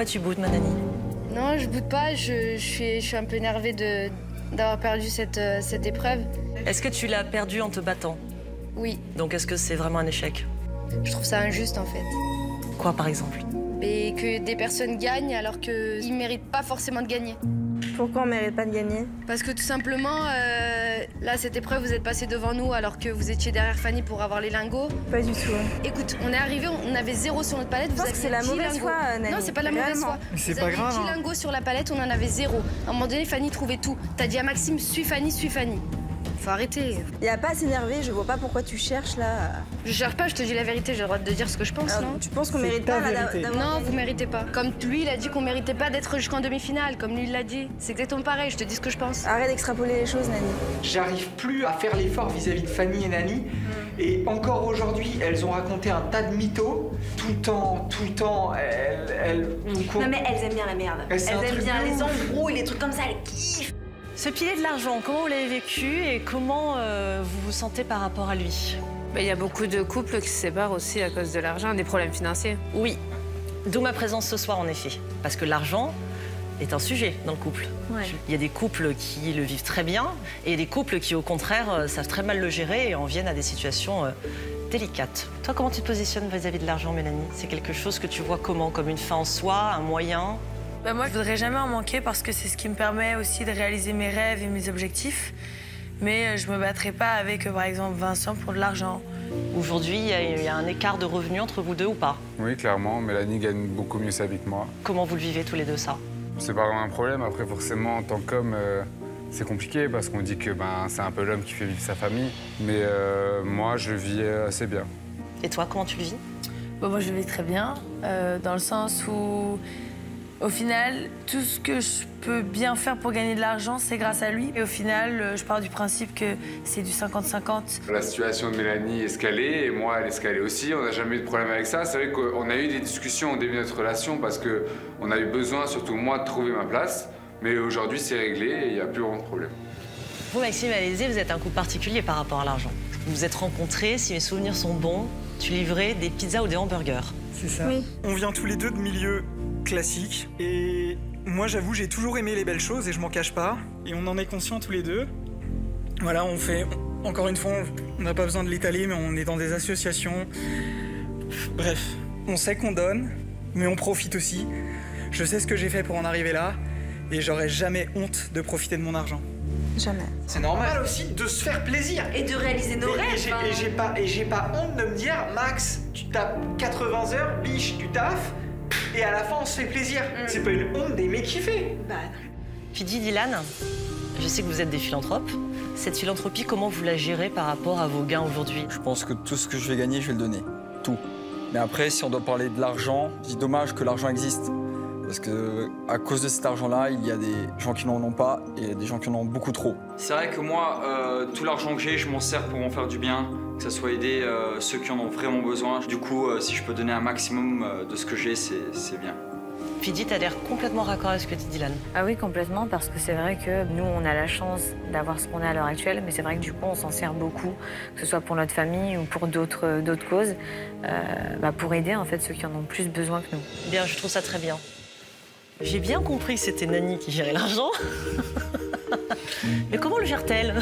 Pourquoi tu boudes, Manani? Non, je boude pas. Je suis un peu énervée d'avoir perdu cette épreuve. Est-ce que tu l'as perdue en te battant? Oui. Donc est-ce que c'est vraiment un échec? Je trouve ça injuste, en fait. Quoi, par exemple? Et que des personnes gagnent alors qu'ils ne méritent pas forcément de gagner. Pourquoi on mérite pas de gagner? Parce que tout simplement, là, cette épreuve, vous êtes passé devant nous alors que vous étiez derrière Fanny pour avoir les lingots. Pas du tout. Écoute, on est arrivé, on avait 0 sur notre palette. Je pense que c'est la mauvaise foi, Nani. Non, c'est pas la mauvaise foi. C'est pas grave. Vous aviez 10 lingots sur la palette, on en avait 0. À un moment donné, Fanny trouvait tout. T'as dit à Maxime, suis Fanny, suis Fanny. Faut arrêter. Il a pas à s'énerver, je vois pas pourquoi tu cherches là. Je cherche pas, je te dis la vérité, j'ai le droit de dire ce que je pense, Alors, non? tu penses qu'on mérite pas Non, vous méritez pas. Comme lui, il a dit qu'on méritait pas d'être jusqu'en demi-finale, comme lui, il l'a dit. C'est exactement pareil, je te dis ce que je pense. Arrête d'extrapoler les choses, Nani. J'arrive plus à faire l'effort vis-à-vis de Fanny et Nani. Et encore aujourd'hui, elles ont raconté un tas de mythos. Tout le temps, elles... Non mais elles aiment bien la merde. Elles aiment bien les embrouilles, les trucs comme ça, elles kiffent. Ce pilier de l'argent, comment vous l'avez vécu et comment vous vous sentez par rapport à lui? Il y a beaucoup de couples qui se séparent aussi à cause de l'argent, des problèmes financiers. Oui, d'où ma présence ce soir en effet. Parce que l'argent est un sujet dans le couple. Ouais. Il y a des couples qui le vivent très bien et des couples qui au contraire savent très mal le gérer et en viennent à des situations délicates. Toi, comment tu te positionnes vis-à-vis de l'argent, Mélanie? C'est quelque chose que tu vois comment? Comme une fin en soi, un moyen? Moi, je voudrais jamais en manquer parce que c'est ce qui me permet aussi de réaliser mes rêves et mes objectifs. Mais je me battrai pas avec, par exemple, Vincent pour de l'argent. Aujourd'hui, il y a un écart de revenus entre vous deux ou pas? Oui, clairement. Mélanie gagne beaucoup mieux sa vie que moi. Comment vous le vivez tous les deux, ça? C'est pas vraiment un problème. Après, forcément, en tant qu'homme, c'est compliqué parce qu'on dit que c'est un peu l'homme qui fait vivre sa famille. Mais moi, je vis assez bien. Et toi, comment tu le vis? Moi, je le vis très bien, dans le sens où... Au final, tout ce que je peux bien faire pour gagner de l'argent, c'est grâce à lui. Et au final, je pars du principe que c'est du 50-50. La situation de Mélanie est escalée et moi, elle est escalée aussi. On n'a jamais eu de problème avec ça. C'est vrai qu'on a eu des discussions au début de notre relation parce qu'on a eu besoin, surtout moi, de trouver ma place. Mais aujourd'hui, c'est réglé et il n'y a plus vraiment de problème. Vous, Maxime et Alizée, vous êtes un couple particulier par rapport à l'argent. Vous vous êtes rencontrés, si mes souvenirs sont bons, tu livrais des pizzas ou des hamburgers. C'est ça. Oui. On vient tous les deux de milieux classiques. Et moi, j'avoue, j'ai toujours aimé les belles choses et je m'en cache pas. Et on en est conscients tous les deux. Voilà, on fait... Encore une fois, on n'a pas besoin de l'étaler, mais on est dans des associations. Bref, on sait qu'on donne, mais on profite aussi. Je sais ce que j'ai fait pour en arriver là. Et j'aurais jamais honte de profiter de mon argent. Jamais. C'est normal aussi de se faire plaisir. Et de réaliser nos rêves. Et j'ai pas honte de me dire, Max, tu tapes 80 heures, biche, tu taffes, et à la fin on se fait plaisir. C'est pas une honte d'aimer kiffer. Puis dis, Dylan, je sais que vous êtes des philanthropes. Cette philanthropie, comment vous la gérez par rapport à vos gains aujourd'hui? Je pense que tout ce que je vais gagner, je vais le donner. Tout. Mais après, si on doit parler de l'argent, c'est dommage que l'argent existe. Parce qu'à cause de cet argent-là, il y a des gens qui n'en ont pas et des gens qui en ont beaucoup trop. C'est vrai que moi, tout l'argent que j'ai, je m'en sers pour m'en faire du bien, que ça soit aider ceux qui en ont vraiment besoin. Du coup, si je peux donner un maximum de ce que j'ai, c'est bien. Puis t'as l'air complètement raccord avec ce que dit Dylan. Ah oui, complètement, parce que c'est vrai que nous, on a la chance d'avoir ce qu'on a à l'heure actuelle, mais c'est vrai que du coup, on s'en sert beaucoup, que ce soit pour notre famille ou pour d'autres causes, pour aider en fait ceux qui en ont plus besoin que nous. Bien, je trouve ça très bien. J'ai bien compris que c'était Nani qui gérait l'argent. Mais comment le gère-t-elle?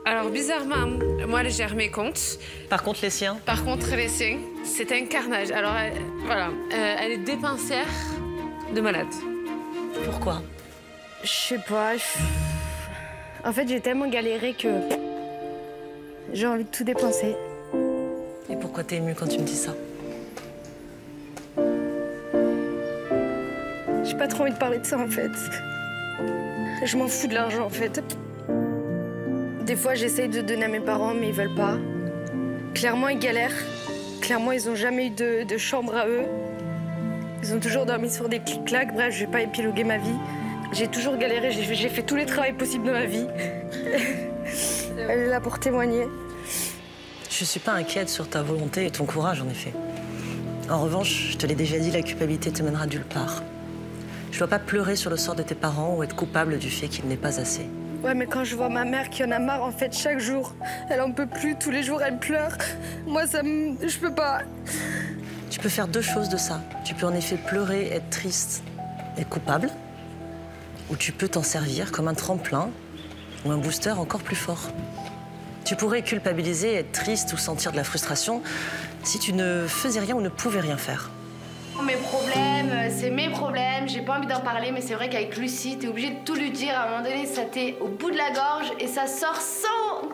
Alors, bizarrement, moi, elle gère mes comptes. Par contre, les siens? Par contre, les siens, c'est un carnage. Alors, elle est dépensière de malade. Pourquoi? Je sais pas. En fait, j'ai tellement galéré que j'ai envie de tout dépenser. Et pourquoi t'es émue quand tu me dis ça? J'ai pas trop envie de parler de ça, en fait. Je m'en fous de l'argent, en fait. Des fois, j'essaye de donner à mes parents, mais ils veulent pas. Clairement, ils galèrent. Clairement, ils ont jamais eu de chambre à eux. Ils ont toujours dormi sur des clics-clacs. Bref, je vais pas épiloguer ma vie. J'ai toujours galéré, j'ai fait tous les travaux possibles de ma vie. Elle est là pour témoigner. Je suis pas inquiète sur ta volonté et ton courage, en effet. En revanche, je te l'ai déjà dit, la culpabilité te mènera nulle part. Je dois pas pleurer sur le sort de tes parents ou être coupable du fait qu'il n'est pas assez. Ouais, mais quand je vois ma mère qui en a marre, en fait, chaque jour, elle en peut plus, tous les jours, elle pleure. Moi, je peux pas. Tu peux faire deux choses de ça. Tu peux en effet pleurer, être triste et coupable, ou tu peux t'en servir comme un tremplin ou un booster encore plus fort. Tu pourrais culpabiliser, être triste ou sentir de la frustration si tu ne faisais rien ou ne pouvais rien faire. Mes problèmes, c'est mes problèmes, j'ai pas envie d'en parler, mais c'est vrai qu'avec Lucie, t'es obligé de tout lui dire. À un moment donné, ça t'est au bout de la gorge et ça sort sans...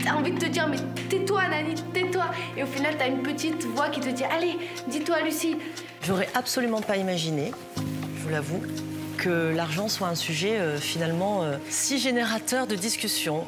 T'as envie de te dire, mais tais-toi, Nani, tais-toi. Et au final, t'as une petite voix qui te dit, allez, dis-toi, Lucie. J'aurais absolument pas imaginé, je vous l'avoue, que l'argent soit un sujet finalement si générateur de discussions.